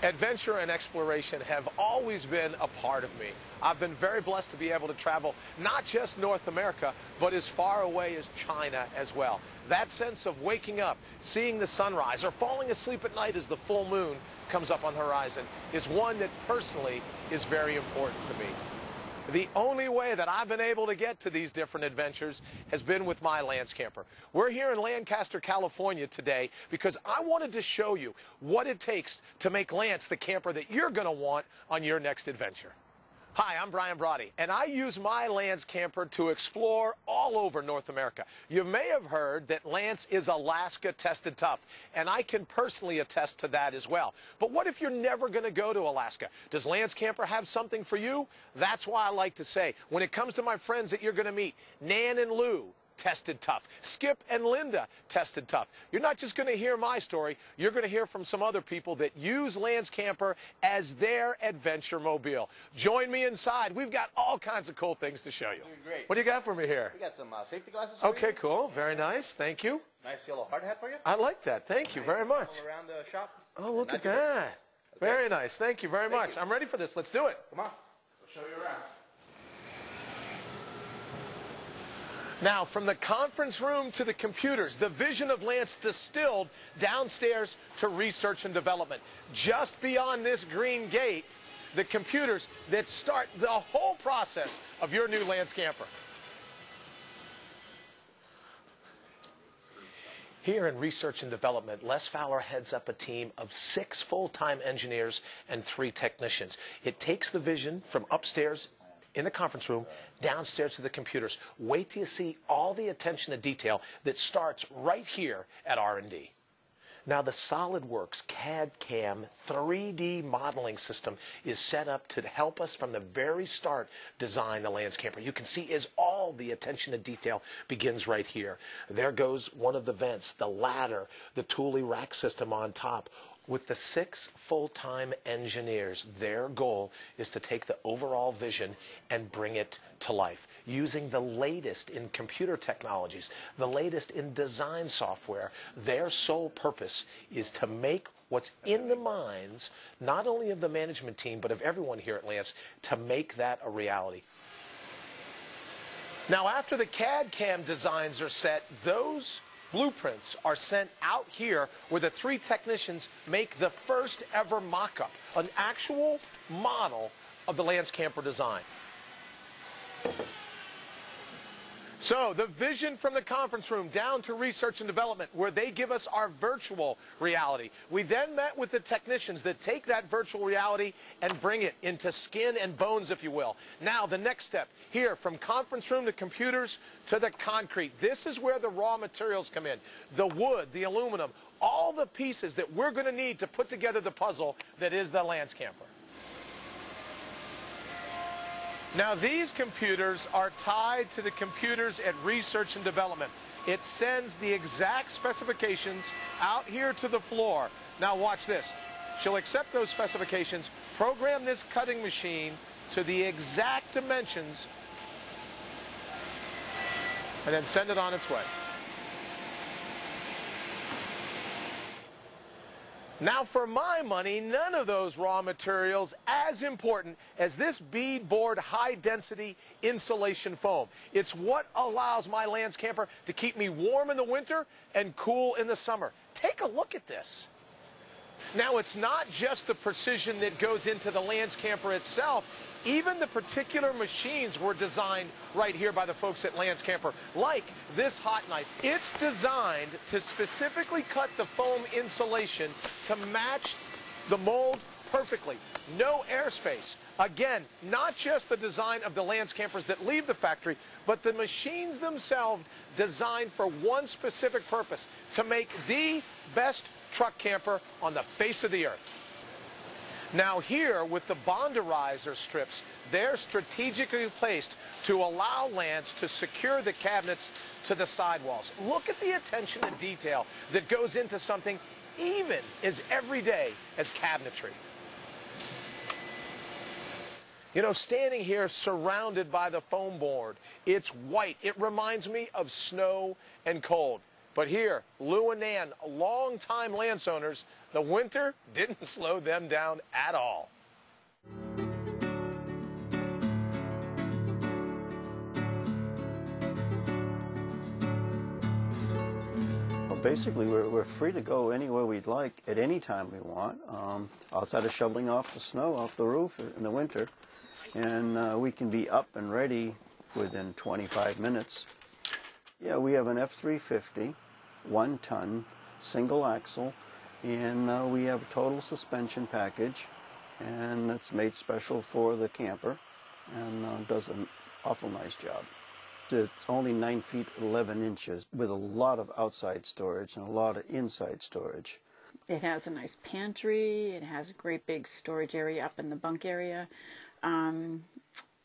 Adventure and exploration have always been a part of me. I've been very blessed to be able to travel not just North America, but as far away as China as well. That sense of waking up, seeing the sunrise, or falling asleep at night as the full moon comes up on the horizon is one that personally is very important to me. The only way that I've been able to get to these different adventures has been with my Lance camper. We're here in Lancaster, California today because I wanted to show you what it takes to make Lance the camper that you're going to want on your next adventure. Hi, I'm Brian Brody, and I use my Lance camper to explore all over North America. You may have heard that Lance is Alaska tested tough, and I can personally attest to that as well. But what if you're never going to go to Alaska? Does Lance camper have something for you? That's why I like to say, when it comes to my friends that you're going to meet, Nan and Lou, tested tough. Skip and Linda, tested tough. You're not just going to hear my story, you're going to hear from some other people that use Lance camper as their adventure mobile. Join me inside. We've got all kinds of cool things to show you. Great. What do you got for me here? We got some safety glasses for you. Okay, cool. Very nice. Thank you. Nice yellow hard hat for you. I like that. Thank you very much. All around the shop. Oh, look at that. Very nice. Thank you very much. I'm ready for this. Let's do it. Come on. We'll show you around. Now, from the conference room to the computers, the vision of Lance distilled downstairs to research and development. Just beyond this green gate, the computers that start the whole process of your new Lance camper. Here in research and development, Les Fowler heads up a team of 6 full-time engineers and 3 technicians. It takes the vision from upstairs in the conference room, downstairs to the computers. Wait till you see all the attention to detail that starts right here at R&D. Now, the SolidWorks CAD/CAM 3D modeling system is set up to help us from the very start design the Lance camper. You can see as all the attention to detail begins right here. There goes one of the vents, the ladder, the Thule rack system on top. With the 6 full-time engineers, their goal is to take the overall vision and bring it to life, using the latest in computer technologies, the latest in design software. Their sole purpose is to make what's in the minds, not only of the management team, but of everyone here at Lance, to make that a reality. Now, after the CAD/CAM designs are set, those blueprints are sent out here where the 3 technicians make the first ever mock-up, an actual model of the Lance camper design. So the vision from the conference room down to research and development, where they give us our virtual reality. We then met with the technicians that take that virtual reality and bring it into skin and bones, if you will. Now, the next step here, from conference room to computers to the concrete. This is where the raw materials come in. The wood, the aluminum, all the pieces that we're going to need to put together the puzzle that is the Lance camper. Now, these computers are tied to the computers at research and development. It sends the exact specifications out here to the floor. Now, watch this. She'll accept those specifications, program this cutting machine to the exact dimensions, and then send it on its way. Now, for my money, none of those raw materials as important as this beadboard high-density insulation foam. It's what allows my Lance camper to keep me warm in the winter and cool in the summer. Take a look at this. Now, it's not just the precision that goes into the Lance camper itself. Even the particular machines were designed right here by the folks at Lance Camper, like this hot knife. It's designed to specifically cut the foam insulation to match the mold perfectly. No airspace. Again, not just the design of the Lance campers that leave the factory, but the machines themselves designed for one specific purpose, to make the best truck camper on the face of the earth. Now here, with the bonderizer strips, they're strategically placed to allow Lance to secure the cabinets to the sidewalls. Look at the attention to detail that goes into something even as everyday as cabinetry. You know, standing here surrounded by the foam board, it's white. It reminds me of snow and cold. But here, Lou and Nan, longtime landowners, the winter didn't slow them down at all. Basically, we're free to go anywhere we'd like at any time we want, outside of shoveling off the snow off the roof in the winter. And we can be up and ready within 25 minutes. Yeah, we have an F-350, 1-ton, single axle, and we have a total suspension package, and it's made special for the camper, and does an awful nice job. It's only 9 feet 11 inches with a lot of outside storage and a lot of inside storage. It has a nice pantry. It has a great big storage area up in the bunk area.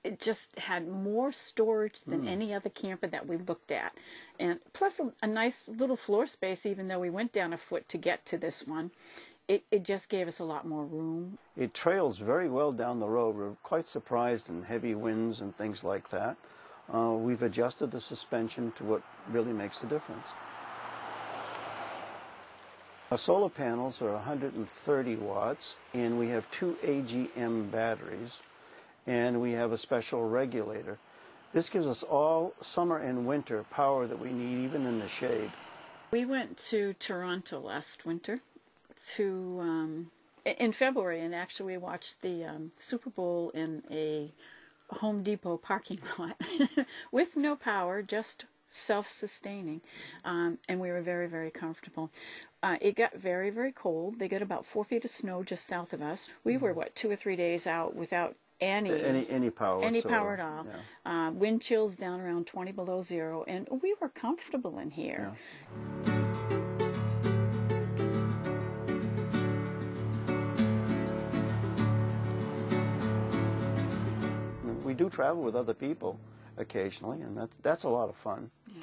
It just had more storage than any other camper that we looked at. And plus a nice little floor space, even though we went down a foot to get to this one. It just gave us a lot more room. It trails very well down the road. We're quite surprised in heavy winds and things like that. We've adjusted the suspension to what really makes the difference. Our solar panels are 130 watts, and we have 2 AGM batteries, and we have a special regulator. This gives us all summer and winter power that we need, even in the shade. We went to Toronto last winter in February, and actually we watched the Super Bowl in a Home Depot parking lot with no power, just self-sustaining, and we were very, very comfortable. It got very, very cold. They got about 4 feet of snow just south of us. We were, 2 or 3 days out without any power at all. Yeah. Wind chills down around 20 below zero, and we were comfortable in here. Yeah. We do travel with other people occasionally, and that's a lot of fun. Yeah.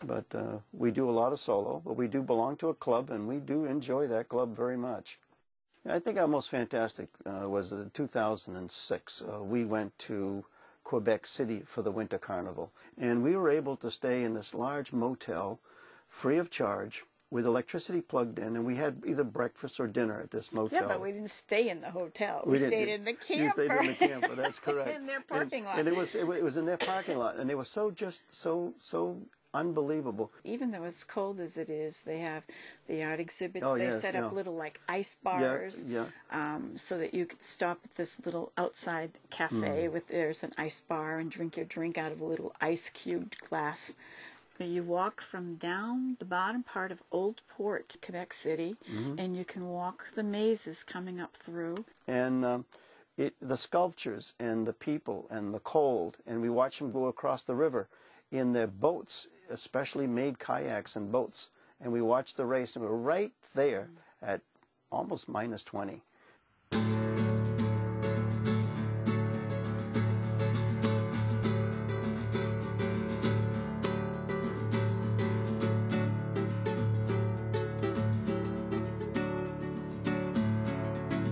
But we do a lot of solo, but we do belong to a club, and we do enjoy that club very much. I think our most fantastic was in 2006. We went to Quebec City for the Winter Carnival, and we were able to stay in this large motel free of charge with electricity plugged in, and we had either breakfast or dinner at this motel. Yeah, but we didn't stay in the hotel. We stayed in the camper. You stayed in the camper, that's correct. In their parking lot. And it was in their parking lot, and they were so unbelievable. Even though it's cold as it is, they have the art exhibits. They set up little ice bars, so that you could stop at this little outside cafe there's an ice bar and drink your drink out of a little ice cubed glass. You walk from down the bottom part of Old Port, Quebec City, and you can walk the mazes coming up through. And the sculptures and the people and the cold, and we watch them go across the river in their boats, especially made kayaks and boats, and we watch the race, and we're right there at almost minus 20.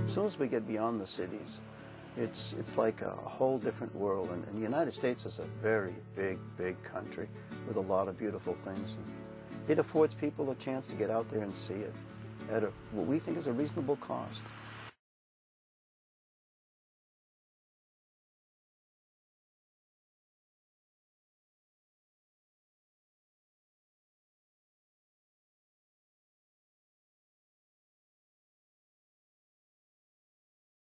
As soon as we get beyond the cities, it's like a whole different world. And the United States is a very big country with a lot of beautiful things. And it affords people a chance to get out there and see it at what we think is a reasonable cost.